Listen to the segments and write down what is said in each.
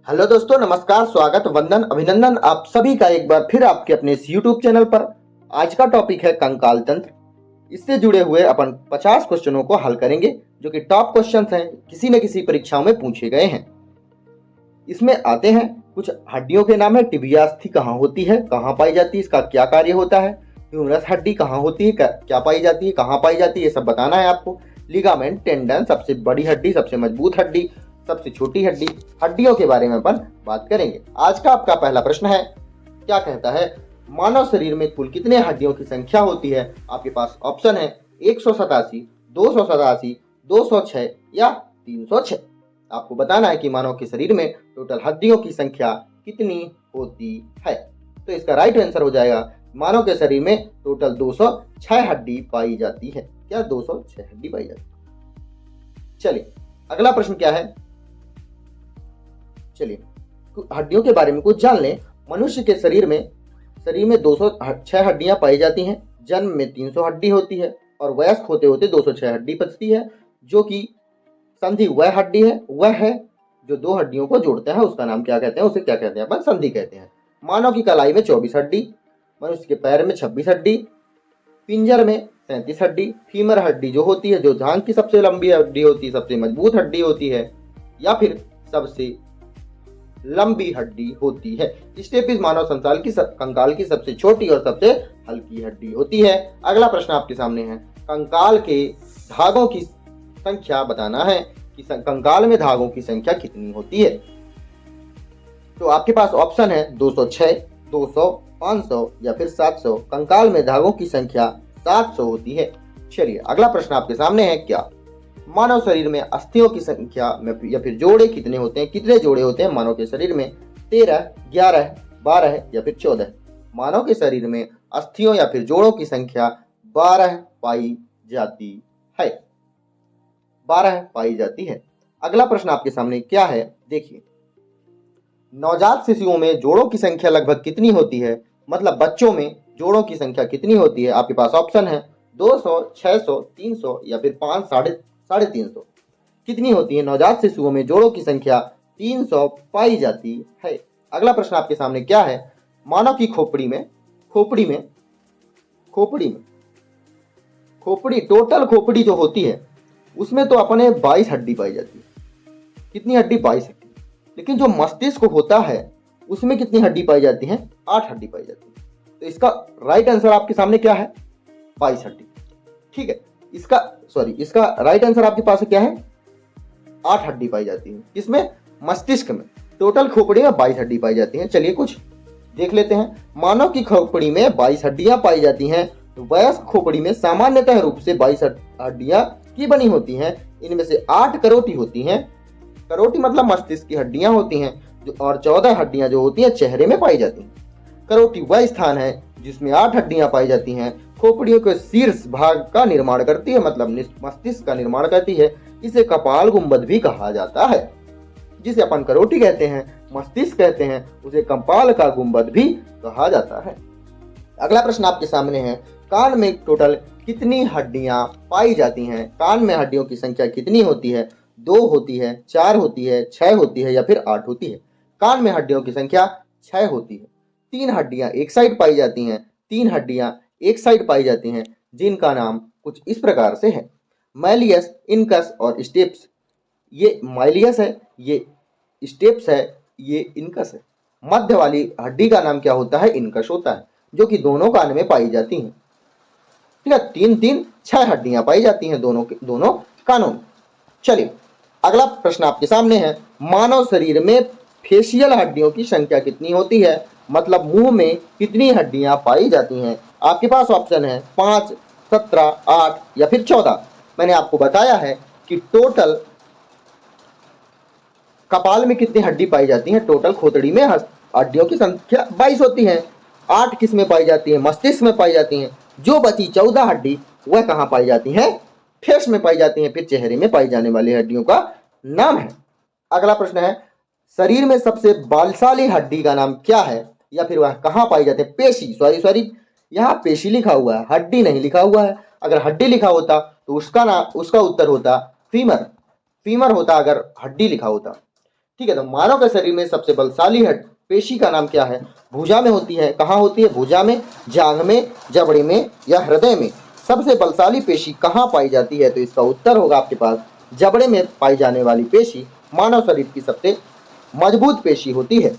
Hello दोस्तों, नमस्कार, स्वागत, वंदन, अभिनंदन आप सभी का एक बार फिर आपके अपने इस YouTube चैनल पर। आज का टॉपिक है कंकाल तंत्र। इससे जुड़े हुए अपन 50 क्वेश्चनों को हल करेंगे जो कि टॉप क्वेश्चंस हैं, किसी न किसी परीक्षाओं में पूछे गए हैं। इसमें आते हैं कुछ हड्डियों के नाम है। टिबिया अस्थि कहाँ होती है, कहाँ पाई जाती है, इसका क्या कार्य होता है। ह्यूमरस हड्डी कहाँ होती है, क्या पाई जाती है, कहाँ पाई जाती है, ये सब बताना है आपको। लिगामेंट, टेंडन, सबसे बड़ी हड्डी, सबसे मजबूत हड्डी, सबसे छोटी हड्डी, हड्डियों के बारे में अपन बात करेंगे। आज का आपका पहला प्रश्न है, क्या कहता है, मानव शरीर में कुल कितने हड्डियों की संख्या होती है। आपके पास ऑप्शन है 187, 287, 206 या 306। आपको बताना है कि मानव के शरीर में टोटल हड्डियों की संख्या कितनी होती है। तो इसका राइट आंसर हो जाएगा, मानव के शरीर में टोटल 206 हड्डी पाई जाती है। क्या 206 हड्डी पाई जाती है। चलिए अगला प्रश्न क्या है, चलिए हड्डियों के बारे में कुछ जान लें। मनुष्य के शरीर में 206 हड्डियां पाई जाती हैं। जन्म में 300 हड्डी होती है और वयस्क होते होते 206 हड्डी बचती है, जो कि संधि वह हड्डी है, वह है जो दो हड्डियों को जोड़ता है। उसका नाम क्या कहते हैं, उसे क्या कहते हैं, अपन संधि कहते हैं। मानव की कलाई में 24 हड्डी, मनुष्य के पैर में 26 हड्डी, पिंजर में 37 हड्डी, फीमर हड्डी जो होती है, जो जांघ की सबसे लंबी हड्डी होती है, सबसे मजबूत हड्डी होती है, या फिर सबसे लंबी हड्डी होती है। स्टेपिस मानव कंकाल की सबसे छोटी और सबसे हल्की हड्डी होती है। अगला प्रश्न आपके सामने है, कंकाल के धागों की संख्या बताना है कि कंकाल में धागों की संख्या कितनी होती है। तो आपके पास ऑप्शन है 206, 200, 500 या फिर 700। कंकाल में धागों की संख्या 700 होती है। चलिए अगला प्रश्न आपके सामने है, क्या मानव शरीर में अस्थियों की संख्या में या फिर जोड़े कितने होते हैं, कितने जोड़े होते हैं मानव के शरीर में। 13, 11, 12 या फिर 14। मानव के शरीर में अस्थियों या फिर जोड़ों की संख्या 12 पाई जाती है। 12 पाई जाती है। अगला प्रश्न आपके सामने क्या है, देखिए, नवजात शिशुओं में जोड़ों की संख्या लगभग कितनी होती है, मतलब बच्चों में जोड़ों की संख्या कितनी होती है। आपके पास ऑप्शन है 200, 600, 300 या फिर 500, 350। कितनी होती है नवजात शिशुओं में जोड़ों की संख्या 300 पाई जाती है। अगला प्रश्न आपके सामने क्या है, मानव की खोपड़ी टोटल खोपड़ी जो होती है उसमें तो अपने 22 हड्डी पाई जाती है। कितनी हड्डी, 22 हड्डी। लेकिन जो मस्तिष्क होता है उसमें कितनी हड्डी पाई जाती है, 8 हड्डी पाई जाती है। तो इसका राइट आंसर आपके सामने क्या है, 22 हड्डी। ठीक है, इसका राइट आंसर आपके पास क्या है, 8 हड्डी पाई जाती है। इसमें मस्तिष्क में टोटल खोपड़ी में 22 हड्डी पाई जाती है। चलिए कुछ देख लेते हैं। मानव की खोपड़ी में 22 हड्डियां पाई जाती हैं। तो वयस्क खोपड़ी में सामान्यतः रूप से 22 हड्डियां की बनी होती हैं। इनमें से 8 करोटी होती हैं। करोटी मतलब मस्तिष्क की हड्डियां होती हैं, और 14 हड्डियां जो होती हैं चेहरे में पाई जाती हैं। करोटी वह स्थान है जिसमें 8 हड्डियां पाई जाती हैं। खोपड़ियों के शीर्ष भाग का निर्माण करती है, मतलब मस्तिष्क का निर्माण करती है। इसे कपाल गुंबद भी कहा जाता है। जिसे अपन करोटी कहते हैं, मस्तिष्क कहते हैं, उसे कपाल का गुंबद भी कहा जाता है। अगला प्रश्न आपके सामने है, कान में टोटल कितनी हड्डियां पाई जाती हैं। कान में हड्डियों की संख्या कितनी होती है, 2 होती है, 4 होती है, 6 होती है या फिर 8 होती है। कान में हड्डियों की संख्या 6 होती है। 3 हड्डियां एक साइड पाई जाती हैं। 3 हड्डियां एक साइड पाई जाती हैं, जिनका नाम कुछ इस प्रकार से है, मैलियस, इनकस और स्टेप्स। ये माइलियस है, ये स्टेप्स है, ये इनकस है। मध्य वाली हड्डी का नाम क्या होता है, इनकस होता है, जो कि दोनों कान में पाई जाती हैं। ठीक है, 6 हड्डियां पाई जाती हैं दोनों कानों में। चलिए अगला प्रश्न आपके सामने है, मानव शरीर में फेशियल हड्डियों की संख्या कितनी होती है, मतलब मुंह में कितनी हड्डियां पाई जाती हैं। आपके पास ऑप्शन है 5, 17, 8 या फिर 14। मैंने आपको बताया है कि टोटल कपाल में कितनी हड्डी पाई जाती है, टोटल खोपड़ी में हड्डियों की संख्या 22 होती है। 8 किस में पाई जाती है, मस्तिष्क में पाई जाती है। जो बची 14 हड्डी वह कहाँ पाई जाती है, फेस में पाई जाती है। फिर चेहरे में पाई जाने वाली हड्डियों का नाम है। अगला प्रश्न है, शरीर में सबसे बलशाली हड्डी का नाम क्या है, या फिर वह कहाँ पाई जाती है। पेशी, सॉरी यहाँ पेशी लिखा हुआ है, हड्डी नहीं लिखा हुआ है। अगर हड्डी लिखा होता तो उसका उत्तर होता फीमर होता, अगर हड्डी लिखा होता। ठीक है, तो मानव के शरीर में सबसे बलशाली हड्डी पेशी का नाम क्या है? भुजा में होती है। कहाँ होती है? भुजा में, जांघ में, जबड़े में या हृदय में? सबसे बलशाली पेशी कहाँ पाई जाती है? तो इसका उत्तर होगा आपके पास जबड़े में पाई जाने वाली पेशी मानव शरीर की सबसे मजबूत पेशी होती है।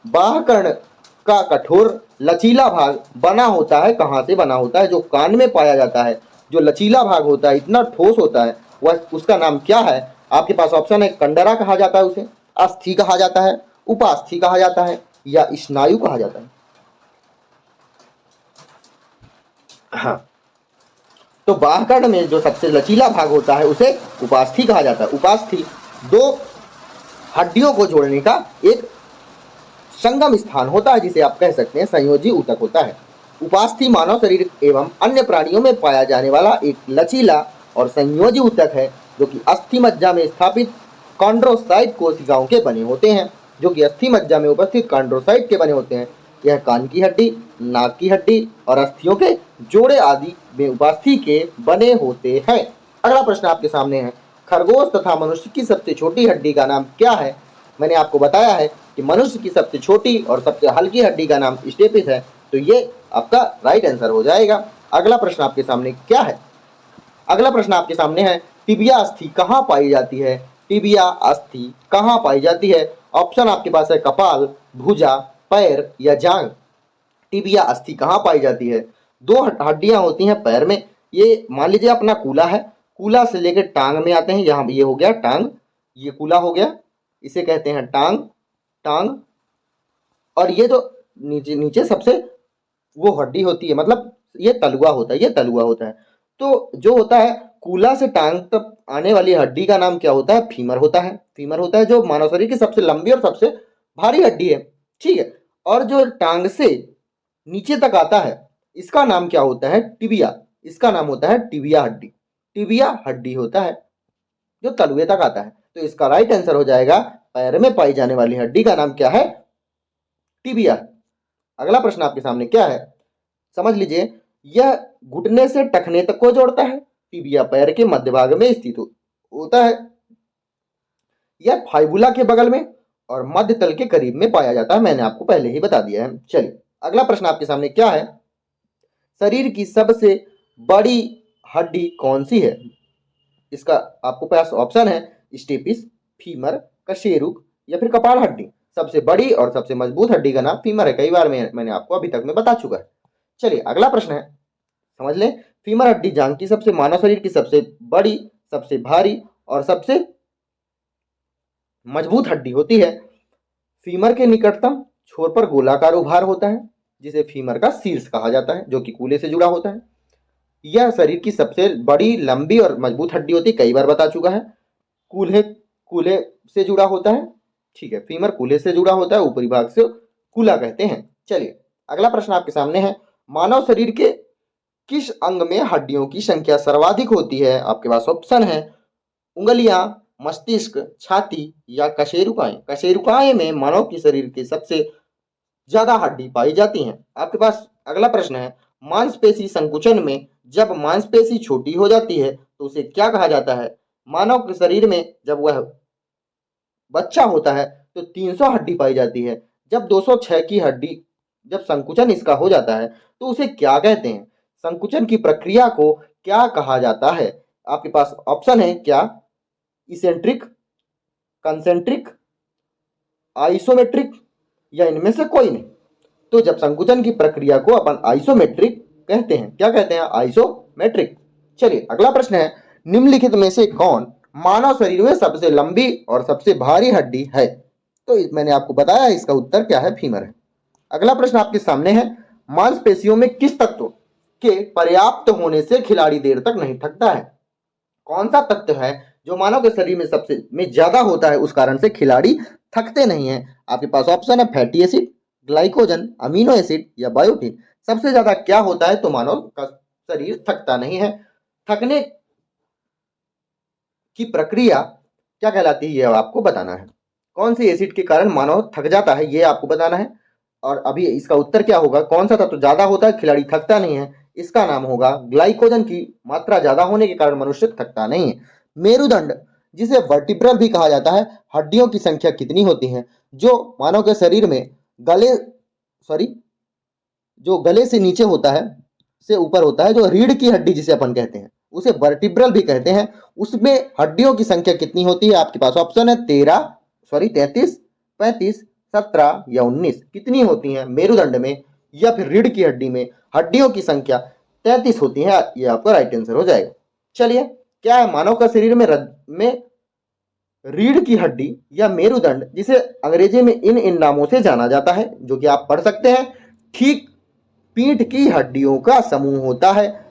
बाह्यकर्ण का कठोर लचीला भाग बना होता है, कहाँ से बना होता है? जो कान में पाया जाता है, जो लचीला भाग होता है, इतना ठोस होता है, वह उसका नाम क्या है? आपके पास ऑप्शन है, कंडरा कहा जाता है उसे, अस्थि कहा जाता है, उपास्थि कहा जाता है या स्नायु कहा जाता है। हाँ, तो बाह्यकर्ण में जो सबसे लचीला भाग होता है उसे उपास्थि कहा जाता है। उपास्थि दो हड्डियों को जोड़ने का एक संगम स्थान होता है, जिसे आप कह सकते हैं संयोजी ऊतक होता है। उपास्थि मानव शरीर एवं अन्य प्राणियों में पाया जाने वाला एक लचीला और संयोजी ऊतक है, जो कि अस्थि मज्जा में स्थापित कॉन्ड्रोसाइट कोशिकाओं के बने होते हैं, जो कि अस्थि मज्जा में उपस्थित कॉन्ड्रोसाइट के बने होते हैं। यह कान की हड्डी, नाक की हड्डी और अस्थियों के जोड़े आदि में उपास्थि के बने होते हैं। अगला प्रश्न आपके सामने है, खरगोश तथा मनुष्य की सबसे छोटी हड्डी का नाम क्या है? मैंने आपको बताया है कि मनुष्य की सबसे छोटी और सबसे हल्की हड्डी का नाम स्टेपिस है, तो ये आपका राइट आंसर हो जाएगा। अगला प्रश्न आपके सामने क्या है? अगला प्रश्न आपके सामने है, टिबिया अस्थि कहाँ पाई जाती है? टिबिया अस्थि कहाँ पाई जाती है? ऑप्शन आपके पास है कपाल, भुजा, पैर या जांघ। टिबिया अस्थि कहाँ पाई जाती है? दो हड्डियां होती हैं पैर में, ये मान लीजिए अपना कूला है, कूला से लेकर टांग में आते हैं, यहाँ ये हो गया टांग, ये कूला हो गया, इसे कहते हैं टांग, टांग। और ये जो नीचे नीचे सबसे वो हड्डी होती है, मतलब ये तलुआ होता है, ये तलुआ होता है। तो जो होता है कूला से टांग तक आने वाली हड्डी का नाम क्या होता है? फीमर होता है। फीमर होता है जो मानव शरीर की सबसे लंबी और सबसे भारी हड्डी है, ठीक है। और जो टांग से नीचे तक आता है इसका नाम क्या होता है? टिबिया। इसका नाम होता है टिबिया हड्डी। टिबिया हड्डी होता है जो तलुए तक आता है। तो इसका राइट आंसर हो जाएगा, पैर में पाई जाने वाली हड्डी का नाम क्या है? टिबिया। अगला प्रश्न आपके सामने क्या है? समझ लीजिए, यह घुटने से टखने तक को जोड़ता है। टिबिया पैर के मध्य भाग में स्थित होता है। यह फाइबुला के बगल में और मध्य तल के करीब में पाया जाता है, मैंने आपको पहले ही बता दिया है। चलिए अगला प्रश्न आपके सामने क्या है? शरीर की सबसे बड़ी हड्डी कौन सी है? इसका आपको पास ऑप्शन है स्टेपिस, फीमर, कशेरुक या फिर कपाल हड्डी। सबसे बड़ी और सबसे मजबूत हड्डी का नाम फीमर है, कई बार मैंने आपको अभी तक में बता चुका है। चलिए अगला प्रश्न है, समझ लें। फीमर हड्डी जांघ की सबसे मानव शरीर की सबसे बड़ी, सबसे भारी और सबसे मजबूत हड्डी होती है। फीमर के निकटतम छोर पर गोलाकार उभार होता है, जिसे फीमर का शीर्ष कहा जाता है, जो कि कूले से जुड़ा होता है। यह शरीर की सबसे बड़ी, लंबी और मजबूत हड्डी होती है, कई बार बता चुका है। कूल्हे कूले से जुड़ा होता है, ठीक है। फीमर कूल्हे से जुड़ा होता है, ऊपरी भाग से कूला कहते हैं। चलिए अगला प्रश्न आपके सामने है, मानव शरीर के किस अंग में हड्डियों की संख्या सर्वाधिक होती है? आपके पास ऑप्शन है उंगलियां, मस्तिष्क, छाती या कशेरुकाएं। कशेरुकाएं में मानव के शरीर की सबसे ज्यादा हड्डी पाई जाती हैं। आपके पास अगला प्रश्न है, मांसपेशी संकुचन में जब मांसपेशी छोटी हो जाती है तो उसे क्या कहा जाता है? मानव के शरीर में जब वह बच्चा होता है तो 300 हड्डी पाई जाती है। जब 206 की हड्डी, जब संकुचन इसका हो जाता है तो उसे क्या कहते हैं? संकुचन की प्रक्रिया को क्या कहा जाता है? आपके पास ऑप्शन है क्या इसेंट्रिक, कंसेंट्रिक, आइसोमेट्रिक या इनमें से कोई नहीं। तो जब संकुचन की प्रक्रिया को अपन आइसोमेट्रिक कहते हैं, क्या कहते हैं? आइसोमेट्रिक। चलिए अगला प्रश्न है, निम्नलिखित में से कौन मानव शरीर में सबसे लंबी और सबसे भारी हड्डी है? तो मैंने आपको बताया इसका उत्तर क्या है? फीमर है। अगला प्रश्न आपके सामने है, मांसपेशियों में किस तत्व के पर्याप्त होने से खिलाड़ी देर तक नहीं थकता है? कौन सा तत्व है जो मानव के शरीर में सबसे में ज्यादा होता है, उस कारण से खिलाड़ी थकते नहीं है? आपके पास ऑप्शन है fatty acid, glycogen, amino acid या बायोटिन। सबसे ज्यादा क्या होता है तो मानव का शरीर थकता नहीं है? थकने की प्रक्रिया क्या कहलाती है, यह आपको बताना है। कौन सी एसिड के कारण मानव थक जाता है, यह आपको बताना है। और अभी इसका उत्तर क्या होगा, कौन सा तत्व ज्यादा होता है खिलाड़ी थकता नहीं है? इसका नाम होगा ग्लाइकोजन की मात्रा ज्यादा होने के कारण मनुष्य थकता नहीं है। मेरुदंड जिसे वर्टिब्रल भी कहा जाता है, हड्डियों की संख्या कितनी होती है? जो मानव के शरीर में गले जो गले से नीचे होता है, से ऊपर होता है, जो रीढ़ की हड्डी जिसे अपन कहते हैं, उसे वर्टिब्रल भी कहते हैं, उसमें हड्डियों की संख्या कितनी होती है? आपके पास ऑप्शन है 33, 35, 17 या 19। कितनी होती हैं मेरुदंड में या फिर रीढ़ की हड्डी में? हड्डियों की संख्या 33 होती है। ये आपका राइट आंसर हो जाएगा। चलिए, क्या है मानव का शरीर में रीढ़ की हड्डी या मेरुदंड, जिसे अंग्रेजी में इन नामों से जाना जाता है, जो कि आप पढ़ सकते हैं। ठीक पीठ की हड्डियों का समूह होता है,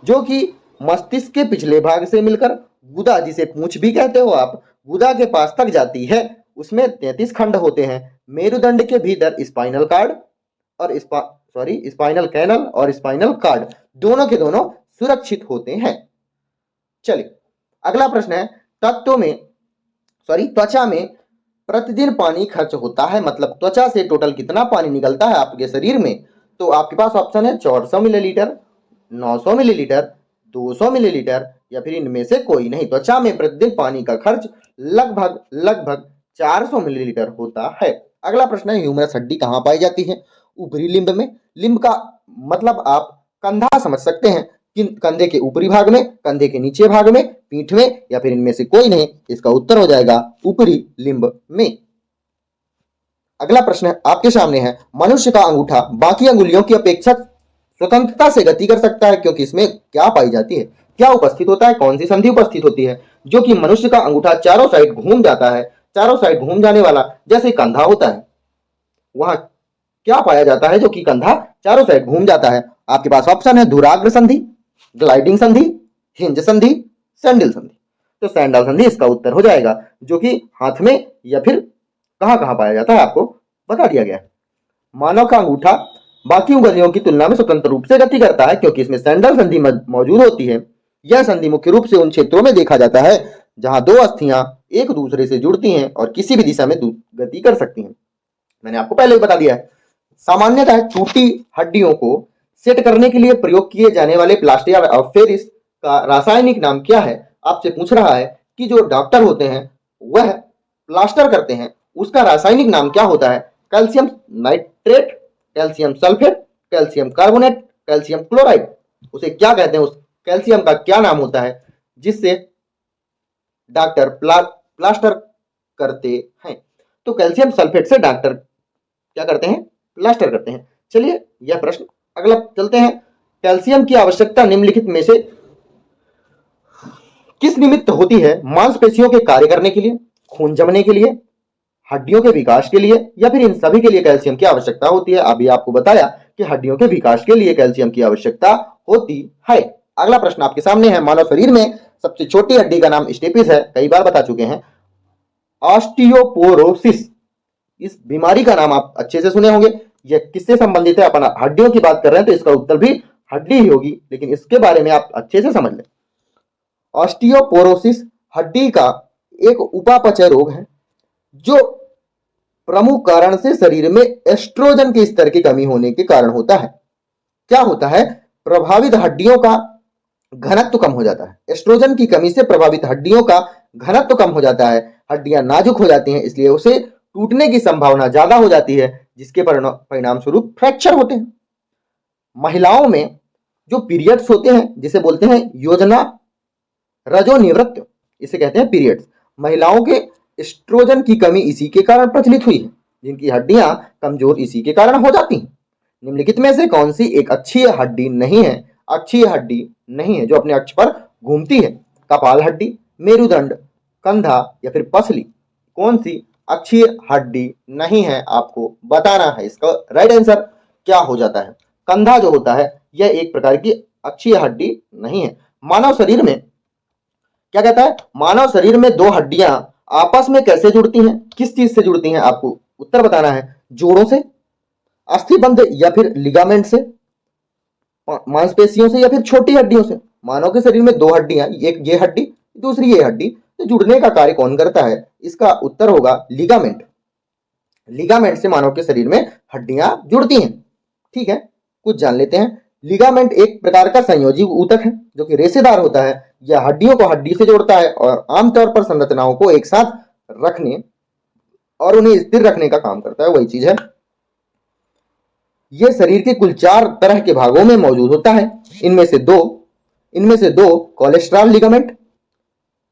जो कि मस्तिष्क के पिछले भाग से मिलकर गुदा, जिसे पूंछ भी कहते हो आप, गुदा के पास तक जाती है। उसमें 33 खंड होते हैं। मेरुदंड के भीतर स्पाइनल कार्ड और स्पाइनल कैनल और स्पाइनल कार्ड दोनों के दोनों सुरक्षित होते हैं। चलिए, अगला प्रश्न है, त्वचा में प्रतिदिन पानी खर्च होता है, मतलब त्वचा से टोटल कितना पानी निकलता है आपके शरीर में? तो आपके पास ऑप्शन है 400 मिलीलीटर, 900 मिलीलीटर, 200 मिलीलीटर या फिर इनमें से कोई नहीं। त्वचा में प्रतिदिन पानी का खर्च लगभग 400 मिलीलीटर होता है। अगला प्रश्न है, ह्यूमरस हड्डी कहाँ पाई जाती है? ऊपरी लिम्ब में। लिम्ब का मतलब आप कंधा समझ सकते हैं, कि कंधे के ऊपरी भाग में, कंधे के नीचे भाग में, पीठ में या फिर इनमें से कोई नहीं। इसका उत्तर हो जाएगा ऊपरी लिम्ब में। अगला प्रश्न आपके सामने है, मनुष्य का अंगूठा बाकी अंगुलियों की अपेक्षा स्वतंत्रता से गति कर सकता है, क्योंकि इसमें क्या पाई जाती है? क्या उपस्थित होता है? कौन सी संधि उपस्थित होती है जो कि मनुष्य का अंगूठा चारों साइड घूम जाता है? चारों साइड घूम जाने वाला जैसे कंधा होता है, वहां क्या पाया जाता है जो कि कंधा चारों साइड घूम जाता है? आपके पास ऑप्शन है धुराग्र संधि, ग्लाइडिंग संधि, हिंज संधि, सैंडल संधि। तो सैंडल संधि इसका उत्तर हो जाएगा, जो कि हाथ में या फिर कहां कहां पाया जाता है आपको बता दिया गया है। मानव का अंगूठा बाकी उंगलियों की तुलना में स्वतंत्र रूप से गति करता है, क्योंकि इसमें सैंडल संधि मौजूद होती है। यह संधि मुख्य रूप से उन क्षेत्रों में देखा जाता है जहां दो अस्थियां एक दूसरे से जुड़ती हैं और किसी भी दिशा में गति कर सकती हैं। मैंने आपको पहले ही बता दिया है। सामान्यतः टूटी हड्डियों को सेट करने के लिए प्रयोग किए जाने वाले प्लास्टर ऑफ पेरिस का रासायनिक नाम क्या है? आपसे पूछ रहा है कि जो डॉक्टर होते हैं वह प्लास्टर करते हैं, उसका रासायनिक नाम क्या होता है? Calcium nitrate, calcium sulphate, calcium carbonate, calcium chloride. उसे क्या कहते हैं? उस कैल्शियम का क्या नाम होता है जिससे डॉक्टर प्लास्टर करते हैं? तो कैल्शियम सल्फेट से डॉक्टर क्या करते हैं? प्लास्टर करते हैं। चलिए, यह प्रश्न अगला चलते हैं। कैल्शियम की आवश्यकता निम्नलिखित में से किस निमित्त होती है? मांसपेशियों के कार्य करने के लिए, खून जमने के लिए, हड्डियों के विकास के लिए या फिर इन सभी के लिए कैल्शियम की आवश्यकता होती है? अभी आपको बताया कि हड्डियों के विकास के लिए कैल्शियम की आवश्यकता होती है। अगला प्रश्न आपके सामने है, मानव शरीर में सबसे छोटी हड्डी का नाम स्टेपिस है, कई बार बता चुके हैं। ऑस्टियोपोरोसिस, इस बीमारी का नाम आप अच्छे से सुने होंगे। यह किससे संबंधित है? अपन हड्डियों की बात कर रहे हैं तो इसका उत्तर भी हड्डी ही होगी, लेकिन इसके बारे में आप अच्छे से समझ लें। ऑस्टियोपोरोसिस हड्डी का एक उपापचय रोग है, जो प्रमुख कारण से शरीर में एस्ट्रोजन के स्तर की कमी होने के कारण होता है। क्या होता है? प्रभावित हड्डियों का घनत्व कम हो जाता है। एस्ट्रोजन की कमी से प्रभावित हड्डियों का घनत्व कम हो जाता है, हड्डियां नाजुक हो जाती हैं, इसलिए उसे टूटने की संभावना ज्यादा हो जाती है, जिसके परिणाम स्वरूप फ्रैक्चर होते हैं। महिलाओं में जो पीरियड्स होते हैं, जिसे बोलते हैं योजना रजोनिवृत्त, इसे कहते हैं पीरियड्स, महिलाओं के एस्ट्रोजन की कमी इसी के कारण प्रचलित हुई है, जिनकी हड्डियां कमजोर इसी के कारण हो जाती हैं। निम्नलिखित में से कौन सी एक अक्षीय हड्डी नहीं है? अक्षीय हड्डी नहीं है जो अपने अक्ष पर घूमती है। कपाल हड्डी, मेरुदंड, कंधा या फिर पसली, कौन सी अक्षीय हड्डी नहीं है? आपको बताना है। इसका राइट आंसर क्या हो जाता है? कंधा जो होता है यह एक प्रकार की अक्षीय हड्डी नहीं है। मानव शरीर में क्या कहता है? मानव शरीर में दो हड्डियां आपस में कैसे जुड़ती हैं? किस चीज से जुड़ती हैं? आपको उत्तर बताना है। जोड़ों से, अस्थिबंध या फिर लिगामेंट से, मांसपेशियों से या फिर छोटी हड्डियों से। मानव के शरीर में दो हड्डियां, एक ये हड्डी, दूसरी ये हड्डी, तो जुड़ने का कार्य कौन करता है? इसका उत्तर होगा लिगामेंट। लिगामेंट से मानव के शरीर में हड्डियां जुड़ती हैं। ठीक है, कुछ जान लेते हैं। लिगामेंट एक प्रकार का संयोजी ऊतक है जो कि रेशेदार होता है। यह हड्डियों को हड्डी से जोड़ता है और आमतौर पर संरचनाओं को एक साथ रखने और उन्हें स्थिर रखने का काम करता है। वही चीज है। यह शरीर के कुल 4 तरह के भागों में मौजूद होता है। इनमें से दो कोलेस्ट्रॉल लिगामेंट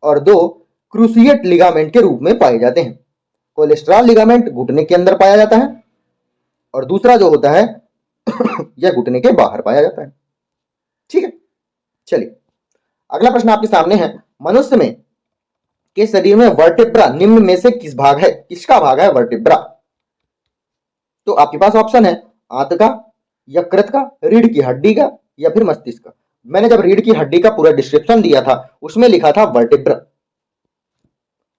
और 2 क्रूसिएट लिगामेंट के रूप में पाए जाते हैं। कोलेस्ट्रॉल लिगामेंट घुटने के अंदर पाया जाता है और दूसरा जो होता है यह घुटने के बाहर पाया जाता है। ठीक है, चलिए अगला प्रश्न आपके सामने है। मनुष्य में के शरीर में वर्टिब्रा निम्न में से किसका भाग है वर्टिब्रा? तो आपके पास ऑप्शन है आंत का, यकृत का, रीढ़ की हड्डी का या फिर मस्तिष्क का। मैंने जब रीढ़ की हड्डी का पूरा डिस्क्रिप्शन दिया था उसमें लिखा था वर्टिब्रा,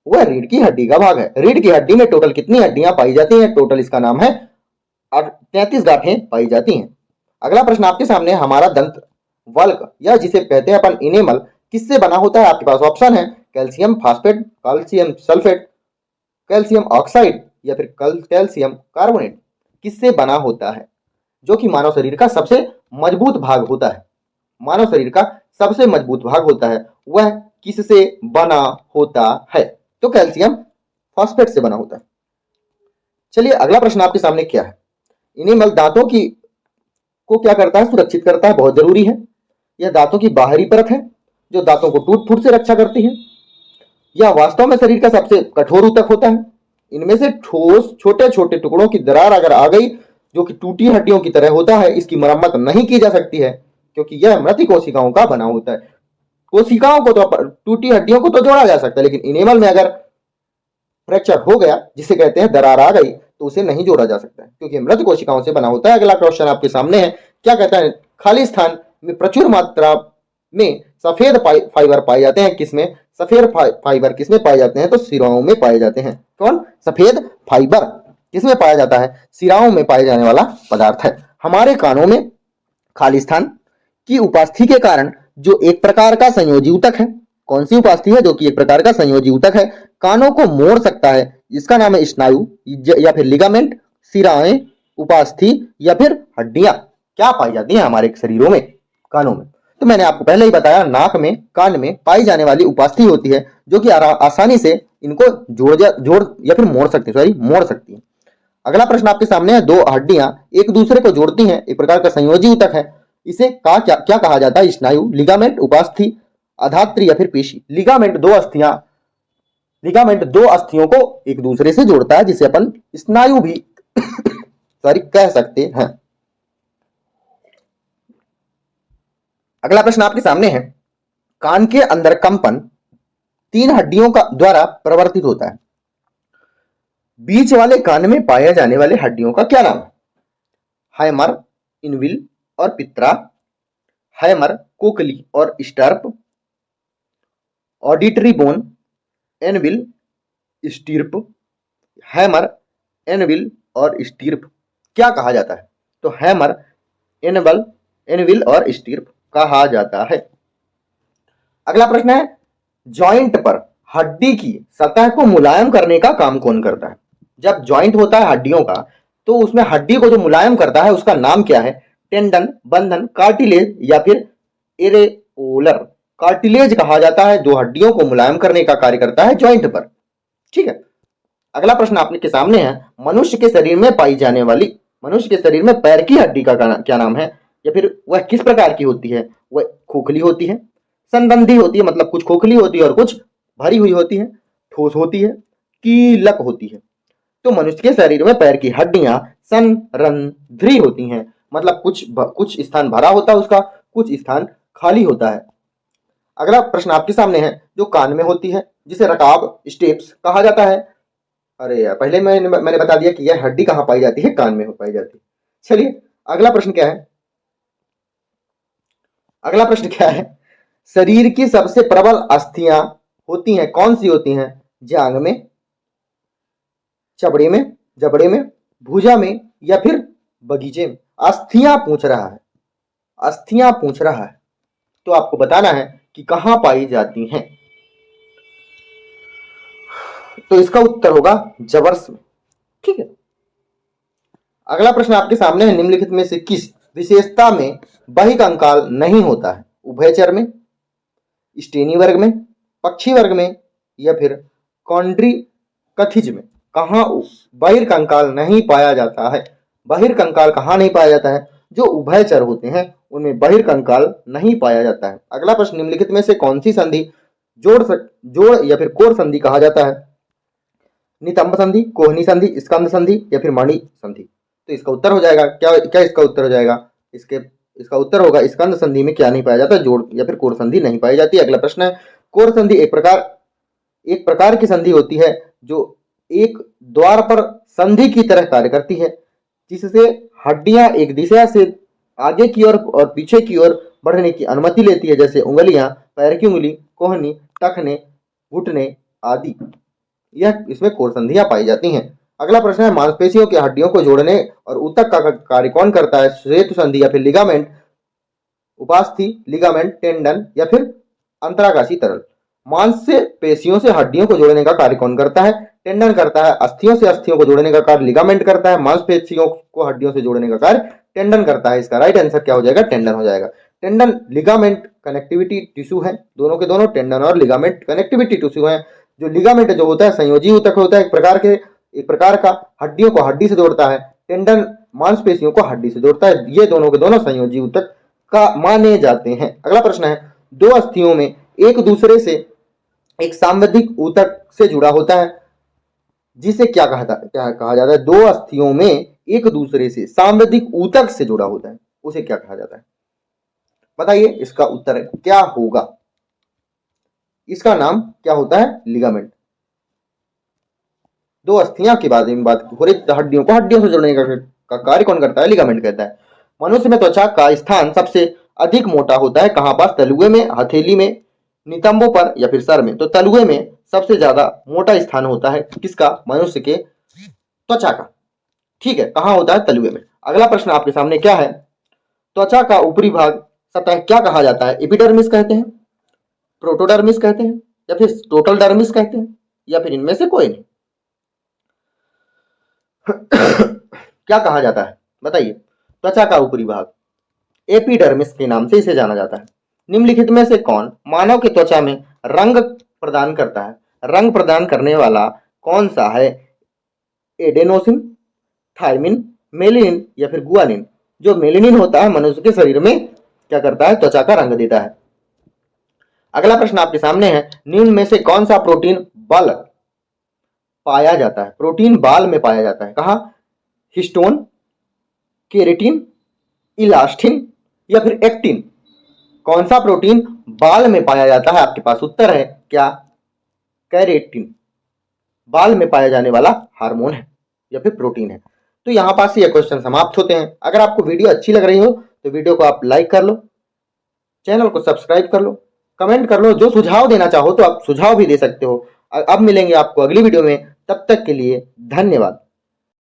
वह रीढ़ की हड्डी का भाग है। रीढ़ की हड्डी में टोटल कितनी हड्डियां पाई जाती हैं? टोटल इसका नाम है 33 गांठें पाई जाती हैं। अगला प्रश्न आपके सामने, हमारा दंत वल्क या जिसे कहते हैं अपन इनेमल किससे बना होता है? आपके पास ऑप्शन है calcium phosphate, calcium sulphate, calcium oxide या फिर कैल्शियम कार्बोनेट। किससे बना होता है? जो कि मानव शरीर का सबसे मजबूत भाग होता है। मानव शरीर का सबसे मजबूत भाग होता है, वह किससे बना होता है? तो कैल्शियम फास्फेट से बना होता है। चलिए अगला प्रश्न आपके सामने क्या है। इनेमल दांतों की को क्या करता है? सुरक्षित करता है, बहुत जरूरी है। यह दांतों की बाहरी परत है जो दांतों को टूट फूट से रक्षा करती है। यह वास्तव में शरीर का सबसे कठोर ऊतक होता है। इनमें से ठोस छोटे छोटे टुकड़ों की दरार अगर आ गई जो कि टूटी हड्डियों की तरह होता है, इसकी मरम्मत नहीं की जा सकती है क्योंकि यह मृत कोशिकाओं का बना होता है। कोशिकाओं को तो टूटी हड्डियों को तो जोड़ा जा सकता है, लेकिन इनेमल में अगर फ्रैक्चर हो गया, जिसे कहते हैं दरार आ गई, तो उसे नहीं जोड़ा जा सकता है क्योंकि मृत कोशिकाओं से बना होता है। अगला क्वेश्चन आपके सामने है, क्या कहता है? खाली स्थान में प्रचुर मात्रा में सफेद फाइबर पाए जाते हैं। किसमें सफेद फाइबर किसमें पाए जाते हैं? तो सिराओं में पाए जाते हैं। कौन? सफेद फाइबर किसमें पाया जाता है? सिराओं में पाए जाने वाला पदार्थ है। हमारे कानों में खाली स्थान की उपस्थिति के कारण जो एक प्रकार का संयोजी ऊतक है, कौन सी उपस्थिति है? जो कि एक प्रकार का संयोजी ऊतक है, कानों को मोड़ सकता है, जिसका नाम है स्नायु या फिर लिगामेंट, सिराएं, उपस्थिति या फिर हड्डियां क्या पाई जाती हैं हमारे शरीरों में? कानों में। तो मैंने आपको पहले ही बताया, नाक में, कान में पाई जाने वाली उपस्थिति होती है जो कि आसानी से इनको जोड़ या फिर मोड़ सकती है। अगला प्रश्न आपके सामने है, 2 हड्डियां एक दूसरे को जोड़ती हैं, एक प्रकार का संयोजी ऊतक है, इसे क्या कहा जाता है? स्नायु, लिगामेंट, उपस्थिति, अधात्री या फिर पेशी। लिगामेंट दो अस्थियों को एक दूसरे से जोड़ता है, जिसे अपन स्नायु भी कह सकते हैं। अगला प्रश्न आपके सामने है, कान के अंदर कंपन 3 हड्डियों का द्वारा प्रवर्तित होता है। बीच वाले कान में पाए जाने वाले हड्डियों का क्या नाम है? हाइमर, इनविल और पित्रा, हैमर, कोकली और stirrup, auditory bone, anvil, stirrup, hammer, anvil और स्टिर्प क्या कहा जाता है? तो हैमर, एनविल और स्टिर्प कहा जाता है। अगला प्रश्न है, जॉइंट पर हड्डी की सतह को मुलायम करने का काम कौन करता है? जब जॉइंट होता है हड्डियों का, तो उसमें हड्डी को जो मुलायम करता है उसका नाम क्या है? टेंडन, बंधन, कार्टिलेज या फिर एरेओलर। कार्टिलेज कहा जाता है जो हड्डियों को मुलायम करने का कार्य करता है जॉइंट पर। ठीक है, अगला प्रश्न आपके सामने है, मनुष्य के शरीर में पैर की हड्डी का क्या नाम है? या फिर वह किस प्रकार की होती है? वह खोखली होती है, संबंधी होती है, मतलब कुछ खोखली होती है और कुछ भरी हुई होती है, ठोस होती है, कीलक होती है। तो मनुष्य के शरीर में पैर की हड्डियां संरंध्री होती हैं, मतलब कुछ स्थान भरा होता है उसका, कुछ स्थान खाली होता है। अगला प्रश्न आपके सामने है, जो कान में होती है, जिसे रकाब, स्टेप्स कहा जाता है। अरे यार, पहले मैंने बता दिया कि यह हड्डी कहाँ पाई जाती है? कान में पाई जाती है। चलिए अगला प्रश्न क्या है? अगला प्रश्न क्या है, शरीर की सबसे प्रबल अस्थियां होती हैं, कौन सी होती हैं? जांग में, जबड़े में, भुजा में या फिर बगीचे में? अस्थियां पूछ रहा है, तो आपको बताना है कि कहां पाई जाती हैं। तो इसका उत्तर होगा जबर्स में। ठीक है, अगला प्रश्न आपके सामने है, निम्नलिखित में से किस विशेषता में बहिकंकाल नहीं होता है? उभयचर में, स्टेनी वर्ग में, पक्षी वर्ग में या फिर कॉन्ड्रीकथिज में कहाँ बहिर्कंकाल नहीं पाया जाता है? बहिर्कंकाल कहाँ नहीं पाया जाता है? जो उभयचर होते हैं उनमें बहिर्कंकाल नहीं पाया जाता है। अगला प्रश्न, निम्नलिखित में से कौन सी संधि जोड़ या फिर कोर संधि कहा जाता है? नितंब संधि, कोहनी संधि, स्कंद संधि या फिर मणि संधि? तो इसका उत्तर हो जाएगा क्या? क्या इसका उत्तर हो जाएगा? इसका उत्तर होगा स्कंद संधि में क्या नहीं पाया जाता? जोड़ या फिर कोर संधि नहीं पाई जाती। अगला प्रश्न है, कोर संधि एक प्रकार की संधि होती है जो एक द्वार पर संधि की तरह कार्य करती है, जिससे हड्डियां एक दिशा से आगे की ओर और पीछे की ओर बढ़ने की अनुमति लेती है, जैसे उंगलियां, पैर की उंगली, कोहनी, टखने, घुटने आदि। यह इसमें कोर संधियां पाई जाती हैं। अगला प्रश्न है, मांसपेशियों की हड्डियों को जोड़ने और ऊतक का कार्य कौन करता है? सेतु संधि या फिर लिगामेंट, उपास्थि, लिगामेंट, टेंडन या फिर अंतरागासी तरल? मांसपेशियों से हड्डियों को जोड़ने का कार्य कौन करता है? टेंडन करता है। अस्थियों से अस्थियों को जोड़ने का कार्य लिगामेंट करता है। मांसपेशियों को हड्डियों से जोड़ने का कार्य टेंडन करता है। इसका राइट आंसर क्या हो जाएगा? टेंडन हो जाएगा। टेंडन लिगामेंट कनेक्टिविटी टिश्यू है, दोनों के दोनों टेंडन और लिगामेंट कनेक्टिविटी टिश्यू है। जो लिगामेंट जो होता है संयोजी ऊतक होता है, एक प्रकार का हड्डियों को हड्डी से जोड़ता है। टेंडन मांसपेशियों को हड्डी से जोड़ता है। ये दोनों के दोनों संयोजी ऊतक का माने जाते हैं। अगला प्रश्न है, दो अस्थियों में एक दूसरे से एक सांविधिक ऊतक से जुड़ा होता है, जिसे क्या कहा जाता है? दो अस्थियों में एक दूसरे से सांविधिक ऊतक से जुड़ा होता है, उसे क्या कहा जाता है? बताइए, इसका उत्तर क्या होगा? इसका नाम क्या होता है? लिगामेंट। दो अस्थियां के बारे में बात हो रही, हड्डियों को हड्डियों से जोड़ने का कार्य कौन करता है? लिगामेंट कहता है। मनुष्य में त्वचा का स्थान सबसे अधिक मोटा होता है कहां पास? तलुए में, हथेली में, नितंबों पर या फिर सर में? तो तलुए में सबसे ज्यादा मोटा स्थान होता है किसका? मनुष्य के त्वचा का। ठीक है, कहां होता है? तलुए में। अगला प्रश्न आपके सामने क्या है? त्वचा का ऊपरी भाग सतह क्या कहा जाता है? एपिडर्मिस कहते हैं, प्रोटोडर्मिस कहते हैं या फिर टोटल डर्मिस कहते हैं या फिर इनमें से कोई नहीं? क्या कहा जाता है? बताइए। त्वचा का ऊपरी भाग एपिडर्मिस के नाम से इसे जाना जाता है। निम्नलिखित में से कौन मानव की त्वचा में रंग प्रदान करता है? रंग प्रदान करने वाला कौन सा है? एडेनोसिन, थायमिन, मेलेनिन या फिर गुआनिन? जो मेलेनिन होता है मनुष्य के शरीर में क्या करता है? त्वचा का रंग देता है। अगला प्रश्न आपके सामने है, निम्न में से कौन सा प्रोटीन बाल पाया जाता है? प्रोटीन बाल में पाया जाता है। कहा? हिस्टोन, केरेटिन, इलास्टिन या फिर एक्टिन? कौन सा प्रोटीन बाल में पाया जाता है? आपके पास उत्तर है क्या? कैरेटिन बाल में पाया जाने वाला हार्मोन है या फिर प्रोटीन है। तो यहां पास ये क्वेश्चन समाप्त होते हैं। अगर आपको वीडियो अच्छी लग रही हो तो वीडियो को आप लाइक कर लो, चैनल को सब्सक्राइब कर लो, कमेंट कर लो। जो सुझाव देना चाहो तो आप सुझाव भी दे सकते हो। अब मिलेंगे आपको अगली वीडियो में, तब तक के लिए धन्यवाद।